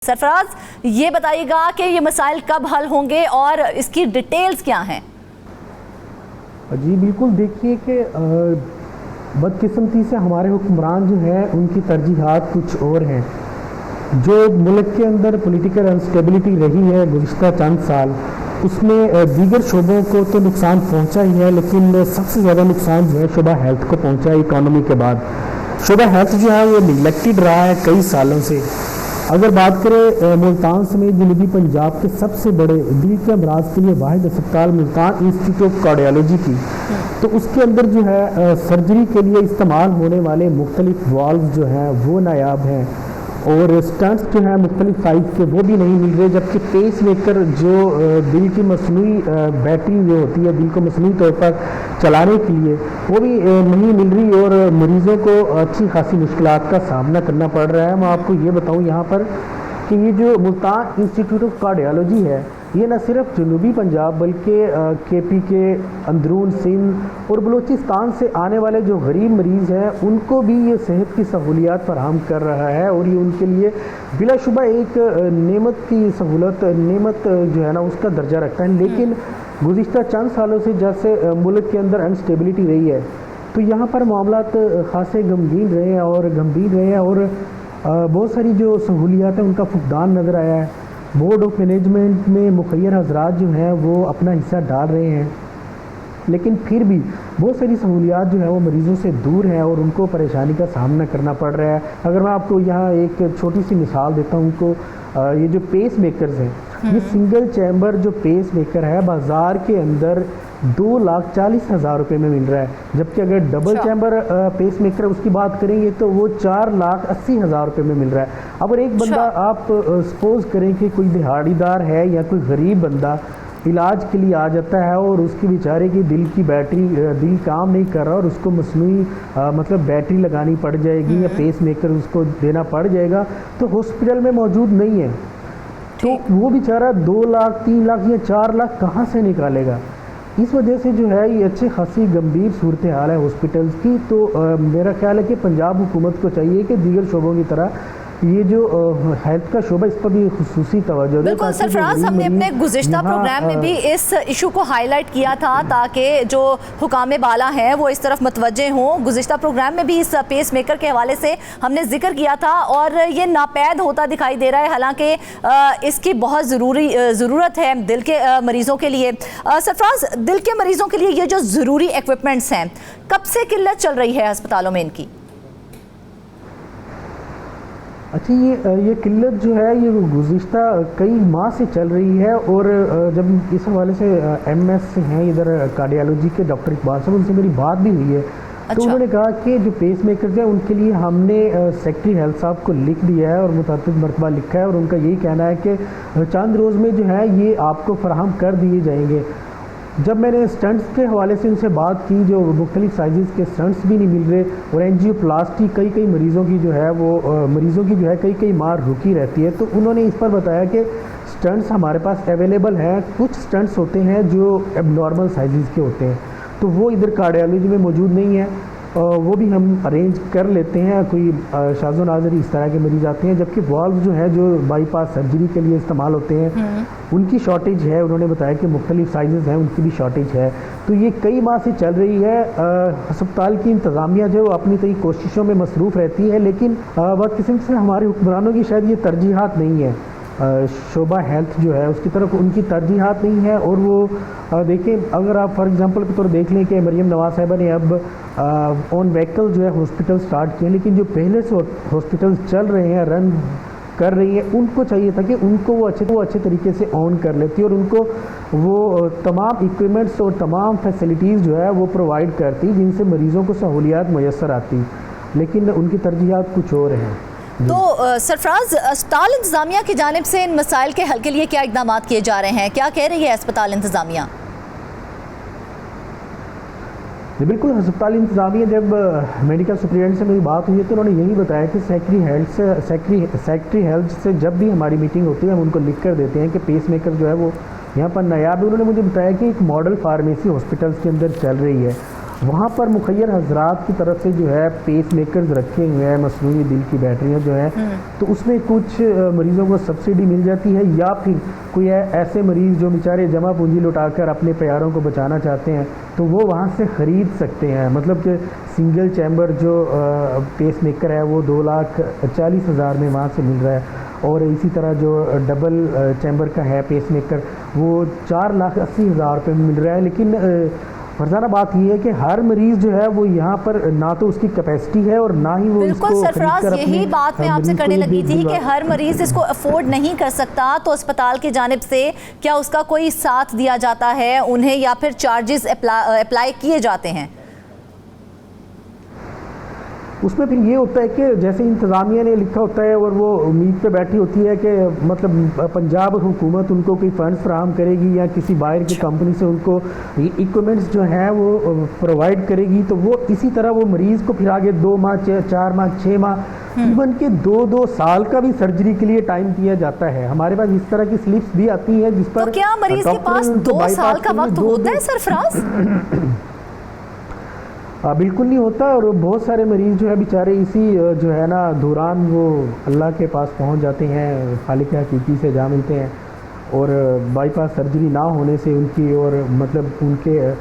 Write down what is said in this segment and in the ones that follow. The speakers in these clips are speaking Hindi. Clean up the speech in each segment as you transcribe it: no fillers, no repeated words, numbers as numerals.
सरफराज, ये बताइएगा कि ये मसाइल कब हल होंगे और इसकी डिटेल्स क्या हैं? जी बिल्कुल, देखिए कि बदकिस्मती से हमारे हुक्मरान जो हैं उनकी तरजीहात कुछ और हैं। जो मुल्क के अंदर पॉलिटिकल अनस्टेबिलिटी रही है गुज़िश्ता चंद साल, उसमें दीगर शोबों को तो नुकसान पहुंचा ही है, लेकिन सबसे ज़्यादा नुकसान जो है शोबा हेल्थ को पहुंचा है। इकॉनमी के बाद शोबा हेल्थ जो है वो निगलेक्टेड रहा है कई सालों से। अगर बात करें मुल्तान समेत जनूबी पंजाब के सबसे बड़े दिल के अमराज के लिए वाहिद अस्पताल मुल्तान इंस्टीट्यूट ऑफ कार्डियोलॉजी की, तो उसके अंदर जो है सर्जरी के लिए इस्तेमाल होने वाले मुख्तलिफ वाल्व जो हैं वो नायाब हैं और स्टंट्स जो हैं मुख्तलिफ साइज़ के वो भी नहीं मिल रहे, जबकि पेस मेकर जो दिल की मसनूई बैटरी जो होती है दिल को मसनूई तौर पर चलाने के लिए वो भी नहीं मिल रही और मरीज़ों को अच्छी खासी मुश्किलात का सामना करना पड़ रहा है। मैं आपको ये बताऊं यहाँ पर कि ये जो मुल्तान इंस्टीट्यूट ऑफ कार्डियोलॉजी है ये न सिर्फ जनूबी पंजाब बल्कि केपी के अंदरून सिंध और बलूचिस्तान से आने वाले जो गरीब मरीज़ हैं उनको भी ये सेहत की सहूलियात फराहम कर रहा है और ये उनके लिए बिलाशुबा एक नेमत की सहूलत, नेमत जो है ना उसका दर्जा रखता है। लेकिन गुज़िश्ता चंद सालों से जैसे मुल्क के अंदर अनस्टेबिलिटी रही है तो यहाँ पर मामलात खासे गमगीन रहे हैं और बहुत सारी जो सहूलियात हैं उनका फुकदान नज़र आया है। बोर्ड ऑफ मैनेजमेंट में मुखैर हजरात जो हैं वो अपना हिस्सा डाल रहे हैं, लेकिन फिर भी बहुत सारी सहूलियात जो है वो मरीज़ों से दूर हैं और उनको परेशानी का सामना करना पड़ रहा है। अगर मैं आपको यहाँ एक छोटी सी मिसाल देता हूँ तो ये जो पेस मेकर्स हैं, ये सिंगल चैम्बर जो पेस मेकर है बाज़ार के अंदर 2,40,000 रुपये में मिल रहा है, जबकि अगर डबल चैम्बर पेस मेकर उसकी बात करेंगे तो वो 4,80,000 रुपये में मिल रहा है। अगर एक बंदा आप सपोज करें कि कोई दिहाड़ीदार है या कोई गरीब बंदा इलाज के लिए आ जाता है और उसकी बेचारे की दिल की बैटरी दिल काम नहीं कर रहा और उसको मसनूई मतलब बैटरी लगानी पड़ जाएगी या पेस मेकर उसको देना पड़ जाएगा, तो हॉस्पिटल में मौजूद नहीं है, तो वो बेचारा 2 लाख 3 लाख या 4 लाख कहाँ से निकालेगा। इस वजह से जो है ये अच्छी खासी गंभीर सूरत हाल है हॉस्पिटल्स की। तो मेरा ख्याल है कि पंजाब हुकूमत को चाहिए कि दीगर शोबों की तरह ये जो हेल्थ का शोबा इस पर भी खुसूसी तवज्जो दे। बिल्कुल सरफराज, हमने अपने गुज़िश्ता प्रोग्राम में भी इस इशू को हाईलाइट किया था ताकि जो हुकामे बाला हैं वो इस तरफ मुतवज्जे हों। गुज़िश्ता प्रोग्राम में भी इस पेस मेकर के हवाले से हमने जिक्र किया था और ये नापैद होता दिखाई दे रहा है, हालांकि इसकी बहुत ज़रूरत है दिल के मरीज़ों के लिए। सरफराज, दिल के मरीज़ों के लिए ये जो ज़रूरी इक्विपमेंट्स हैं कब से किल्लत चल रही है अस्पतालों में इनकी? अच्छा, ये किल्लत जो है ये गुज़िश्ता कई माह से चल रही है और जब इस हवाले से MS हैं इधर कार्डियोलॉजी के डॉक्टर इकबाल साहब, उनसे मेरी बात भी हुई है। तो उन्होंने कहा कि जो पेस मेकर्स हैं उनके लिए हमने सेक्रेटरी हेल्थ साहब को लिख दिया है और मुतअद्दिद मरतबा लिखा है और उनका यही कहना है कि चंद रोज़ में जो है ये आपको फराहम कर दिए जाएंगे। जब मैंने स्टंट्स के हवाले से उनसे बात की, जो मुख्तलिफ साइज़ के स्टंट्स भी नहीं मिल रहे और एंजियोप्लास्टी कई मरीज़ों की जो है वो कई माह रुकी रहती है, तो उन्होंने इस पर बताया कि स्टंट्स हमारे पास अवेलेबल हैं। कुछ स्टंट्स होते हैं जो एबनॉर्मल साइज़ के होते हैं, तो वो इधर कार्डियोलॉजी में मौजूद नहीं है, वो भी हम अरेंज कर लेते हैं। कोई शाज़ो नाज़र इस तरह के मरीज़ आते हैं, जबकि वाल्व जो है जो बाईपास सर्जरी के लिए इस्तेमाल होते हैं उनकी शॉर्टेज है। उन्होंने बताया कि मुख्तलिफ साइज़ हैं उनकी भी शॉर्टेज है। तो ये कई माह से चल रही है। अस्पताल की इंतज़ामिया जो अपनी तरी कोशिशों में मसरूफ़ रहती है, लेकिन बदकिस्मती से हमारे हुक्मरानों की शायद ये तरजीहात नहीं है, शोबा हेल्थ जो है उसकी तरफ उनकी तरजीहात नहीं है। और वो देखें, अगर आप फॉर एग्जांपल के तौर देख लें कि मरियम नवाज़ साहिबा ने अब ऑन व्हीकल जो है हॉस्पिटल स्टार्ट किए, लेकिन जो पहले से हॉस्पिटल चल रहे हैं, रन कर रही हैं, उनको चाहिए था कि उनको वो अच्छे तरीके से ऑन कर लेती और उनको वो तमाम इक्विपमेंट्स और तमाम फैसिलिटीज़ जो है वो प्रोवाइड करती जिनसे मरीज़ों को सहूलियात मैसर आती, लेकिन उनकी तरजीहात कुछ और हैं। तो सरफराज, अस्पताल इंतज़ामिया की जानिब से इन मसाइल के हल के लिए क्या इक़दाम किए जा रहे हैं, क्या कह रही है अस्पताल इंतज़ामिया? बिल्कुल, अस्पताल इंतज़ामिया जब मेडिकल सुपरिटेंडेंट से मेरी बात हुई है तो उन्होंने यही बताया कि सेक्रेटरी हेल्थ से जब भी हमारी मीटिंग होती है हम उनको लिख कर देते हैं कि पेस मेकर जो है वो यहाँ पर नायाब है। उन्होंने मुझे बताया कि एक मॉडल फार्मेसी हॉस्पिटल्स के अंदर चल रही है वहाँ पर मुखैर हजरात की तरफ से जो है पेस मेकर्स रखे हुए हैं, मसनूई दिल की बैटरियाँ जो है, तो उसमें कुछ मरीज़ों को सब्सिडी मिल जाती है, या फिर कोई ऐसे मरीज़ जो बेचारे जमा पूंजी लुटाकर अपने प्यारों को बचाना चाहते हैं तो वो वहाँ से ख़रीद सकते हैं। मतलब कि सिंगल चैम्बर जो पेस मेकर है वो 2,40,000 में वहाँ से मिल रहा है, और इसी तरह जो डबल चैम्बर का है पेस मेकर वो 4,80,000 रुपये में मिल रहा है। लेकिन फर्जाना बात यह है कि हर मरीज़ जो है वो यहाँ पर ना तो उसकी कैपेसिटी है और ना ही वो बिल्कुल सरफराज, यही बात मैं आपसे करने लगी थी कि हर मरीज़ इसको अफोर्ड नहीं कर सकता, तो अस्पताल की जानिब से क्या उसका कोई साथ दिया जाता है उन्हें, या फिर चार्जेस अप्लाई किए जाते हैं? उसमें फिर ये होता है कि जैसे इंतज़ामिया ने लिखा होता है और वो उम्मीद पे बैठी होती है कि मतलब पंजाब हुकूमत उनको कोई फंड्स फराहम करेगी या किसी बाहर की कंपनी से उनको इक्विपमेंट्स जो हैं वो प्रोवाइड करेगी, तो वो इसी तरह वो मरीज़ को फिर आगे 2 माह 4 माह 6 माह इवन के 2 साल का भी सर्जरी के लिए टाइम दिया जाता है। हमारे पास इस तरह की स्लिप्स भी आती हैं जिस पर तो क्या मरीज़ के पास 2 साल का वक्त होता है सरफराज? बिल्कुल नहीं होता, और बहुत सारे मरीज़ जो है बेचारे इसी जो है ना दौरान वो अल्लाह के पास पहुंच जाते हैं, खालिक हकीकी से जा मिलते हैं, और बाईपास सर्जरी ना होने से उनकी, और मतलब उनके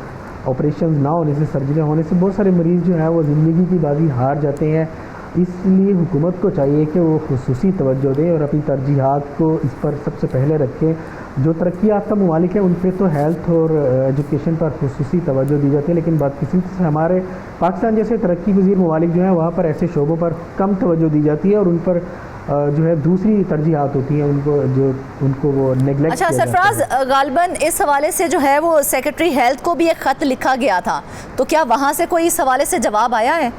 ऑपरेशन ना होने से, सर्जरी होने से बहुत सारे मरीज़ जो है वो ज़िंदगी की बाजी हार जाते हैं। इसलिए हुकूमत को चाहिए कि वो खुसूसी तवज्जो दें और अपनी तरजीहात को इस पर सबसे पहले रखें। जो तरक्की याफ्ता ममालिक है उन पर तो हेल्थ और एजुकेशन पर खुसूसी तवज्जो दी जाती है, लेकिन बदकिस्मती से हमारे पाकिस्तान जैसे तरक्की पज़ीर ममालिक जो हैं वहाँ पर ऐसे शोबों पर कम तवज्जो दी जाती है और उन पर जो है दूसरी तरजीहात होती हैं, उनको वो नेगलेक्ट। अच्छा सरफराज, गालिबन इस हवाले से जो है वो सेक्रेटरी हेल्थ को भी एक ख़त लिखा गया था, तो क्या वहाँ से कोई इस हवाले से जवाब आया है?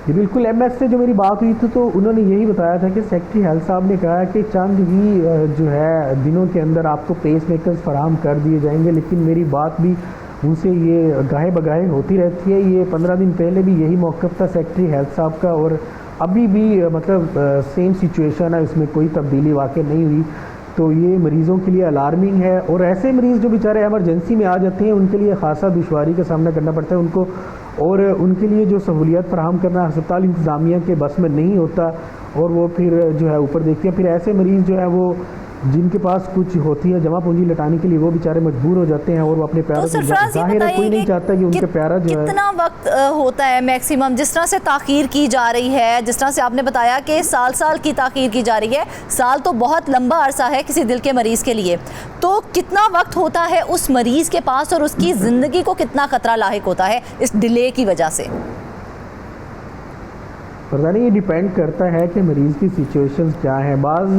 जी बिल्कुल, MS से जो मेरी बात हुई थी तो उन्होंने यही बताया था कि सेक्रेटरी हेल्थ साहब ने कहा कि चंद ही जो है दिनों के अंदर आपको पेस मेकर्स फराहम कर दिए जाएंगे, लेकिन मेरी बात भी उनसे ये गाहे बगाहे होती रहती है। ये 15 दिन पहले भी यही मौक़िफ़ था सेक्रेटरी हेल्थ साहब का, और अभी भी मतलब सेम सिचुएशन है, उसमें कोई तब्दीली वाक़ई नहीं हुई। तो ये मरीज़ों के लिए अलार्मिंग है, और ऐसे मरीज़ जो बेचारे एमरजेंसी में आ जाते हैं उनके लिए ख़ासा दुश्वारी का सामना करना पड़ता है उनको, और उनके लिए जो सहूलियत फराहम करना अस्पताल इंतज़ामिया के बस में नहीं होता, और वो फिर जो है ऊपर देखते हैं। फिर ऐसे मरीज़ जो है वो जिनके पास कुछ होती है जमा पूंजी लटाने के लिए, वो बेचारे मजबूर हो जाते हैं और वो अपने प्यारों को, जाहिर है कोई नहीं चाहता कि उनके प्यारा जो है। कितना वक्त होता है मैक्सिमम, जिस तरह से ताख़ीर की जा रही है, जिस तरह से आपने बताया कि साल की ताख़ीर की जा रही है, साल तो बहुत लंबा अरसा है किसी दिल के मरीज़ के लिए, तो कितना वक्त होता है उस मरीज़ के पास और उसकी ज़िंदगी को कितना ख़तरा लाहिक होता है इस डिले की वजह से? पता नहीं, ये डिपेंड करता है कि मरीज़ की सिचुएशंस क्या है। बाज़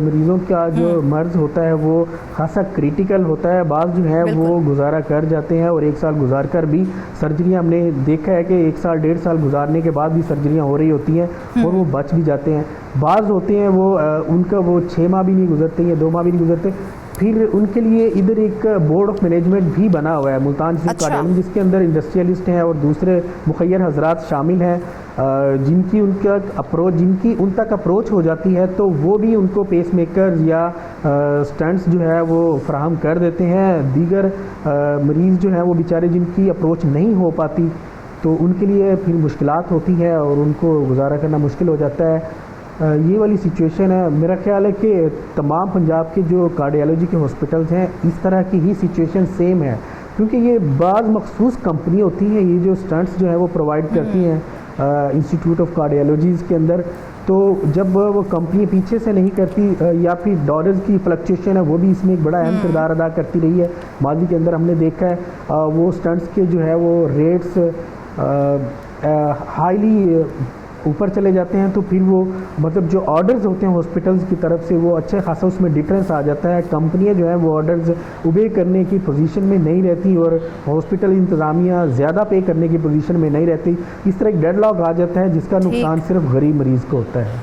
मरीज़ों का जो मर्ज़ होता है वो खासा क्रिटिकल होता है, बाज़ जो है वो गुजारा कर जाते हैं, और 1 साल गुजार कर भी सर्जरियाँ हमने देखा है कि 1 साल 1.5 साल गुजारने के बाद भी सर्जरियाँ हो रही होती हैं और वो बच भी जाते हैं। बाज़ होते हैं वो उनका वो 6 माह भी नहीं गुजरते या 2 माह भी नहीं गुजरते, फिर उनके लिए इधर एक बोर्ड ऑफ मैनेजमेंट भी बना हुआ है मुल्तान कार्डियोलॉजी, जिसके अंदर इंडस्ट्रियलिस्ट हैं और दूसरे मुखैर हजरात शामिल हैं, जिनकी उन तक अप्रोच हो जाती है, तो वो भी उनको पेस मेकर या स्टंट्स जो है वो फराहम कर देते हैं। दीगर मरीज़ जो हैं वो बेचारे जिनकी अप्रोच नहीं हो पाती, तो उनके लिए फिर मुश्किलात होती हैं और उनको गुजारा करना मुश्किल हो जाता है। ये वाली सिचुएशन है। मेरा ख्याल है कि तमाम पंजाब के जो कार्डियोलॉजी के हॉस्पिटल्स हैं इस तरह की ही सिचुएशन सेम है, क्योंकि ये बाज़ मखसूस कंपनी होती हैं, ये जो स्टंट्स जो है वो प्रोवाइड करती हैं इंस्टीट्यूट ऑफ कार्डियोलॉजीज़ के अंदर। तो जब वो कंपनी पीछे से नहीं करती, या फिर डॉलर्स की फ्लक्चुएशन है वो भी इसमें एक बड़ा अहम किरदार अदा करती रही है। माजी के अंदर हमने देखा है वो स्टंट्स के जो है वो रेट्स हाईली ऊपर चले जाते हैं, तो फिर वो मतलब जो ऑर्डर्स होते हैं हॉस्पिटल्स की तरफ से वो अच्छे खासा उसमें डिफरेंस आ जाता है। कंपनियां जो है वो ऑर्डर्स उबे करने की पोजीशन में नहीं रहती और हॉस्पिटल इंतज़ामिया ज़्यादा पे करने की पोजीशन में नहीं रहती। इस तरह एक डेडलॉक आ जाता है जिसका नुकसान सिर्फ गरीब मरीज़ को होता है।